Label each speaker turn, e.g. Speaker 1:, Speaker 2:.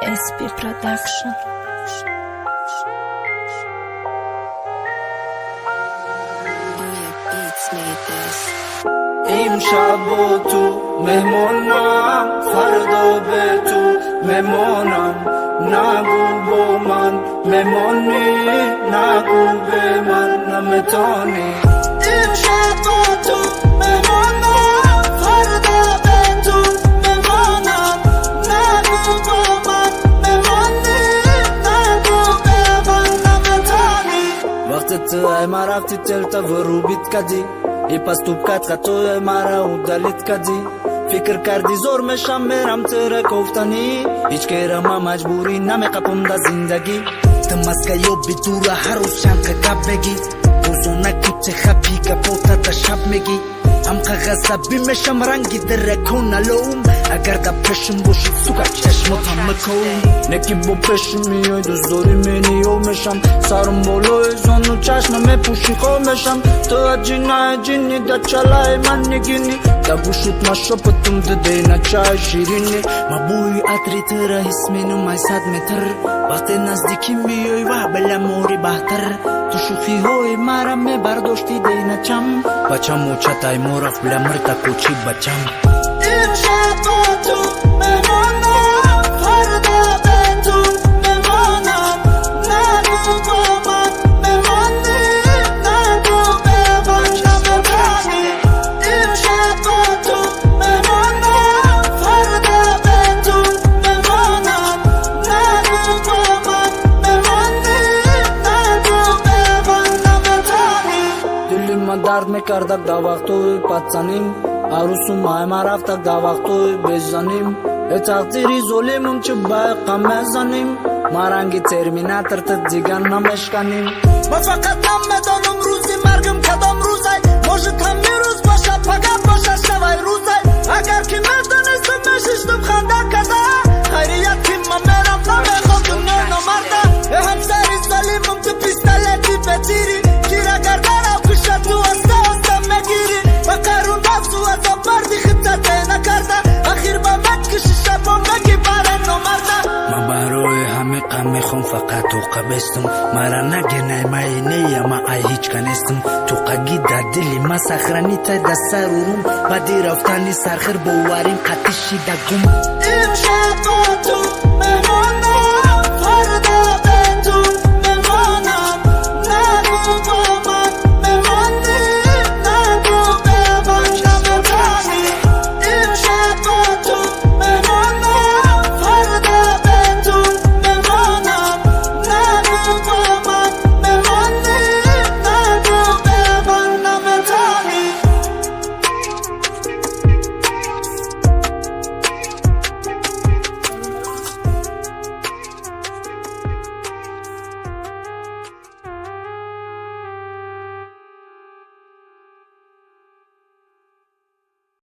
Speaker 1: SP Production.
Speaker 2: امشب با تو مهمانم، فردا به تو مهمانم. نگو با من مهمانی، نگو به من نمیتانی. امشب با تو مهمانم، فردا به تو مهمانم. نگو با من مهمانی، نگو به من نمیتانی. وقت تو ای ما رفتی تلتا ورو بیت کدی، ای پس توب کت خطوی مرا او دلیت کدی. فکر کردی زور میشم برم تره گفتنی، هیچ کرم مجبوری نمیقپم دا زندگی. تمسکه یو بدور هر روز چند قب بگی، روزونکی چه خبی گپوتا دا شب میگی. هم غصبی میشم رنگی در کن الوم، اگر دا پشم باشی سوگا چشمات هم مکن. نکی با پشم میای دوست داری منیو میشم، سرم بالای زانو چشم میپوشی خواه میشم. تو اجینه جینی دا چلای من نگینی، دا گوشت ما شپتم ددینا چای شیرینی. ما بوی عطری تر حس مینو مای 100 متر، وقتی نزدیکی میای و بلا موری بهتر. تو شوخی های مرا میبرداشتی دینا چم، بچم موچتای مورف بلا مرتا کوچی بچم. امشب با تو مهمانم، فردا به تو مهمانم. نگو با من مهمانی، نگو به من نمیتانی. امشب با تو مهمانم، فردا به تو مهمانم. نگو با من مهمانی، نگو به من نمیتانی. دلی من درد میکرد دا وقتوی پتزنیم، عروسم های ما رفتک دا وقتوی بزنیم. ای تقدیری ظلمم چه باید قم بزنیم، ما رنگی ترمیناتر تا دیگر نمشکنیم. ما فقط هم بدانم روزی مرگم کدام روزای، موجود هم یه روز باشه فقط باشه شوای روزای. اگر که ندانستم میششتم خنده کده، خیریت که من میرم نمیخوام دنیا نمرده. ای همسری ظلمم تو پیستلتی بتیری، گیره گردن او کشه تو استه مگیری. و قرون نفسو از بردی خطت نکرده، اخیر با مکشی شبا مگی باره نمرده. من برای همه قم میخوام فقط تو قبستم، مرا نگه نیمه نیم ای هیچ کنستم. تو قگی در دلی ما سخرانی تا دست سرورم، بدی رفتنی سرخیر بواریم قطشی دگم. امشب با تو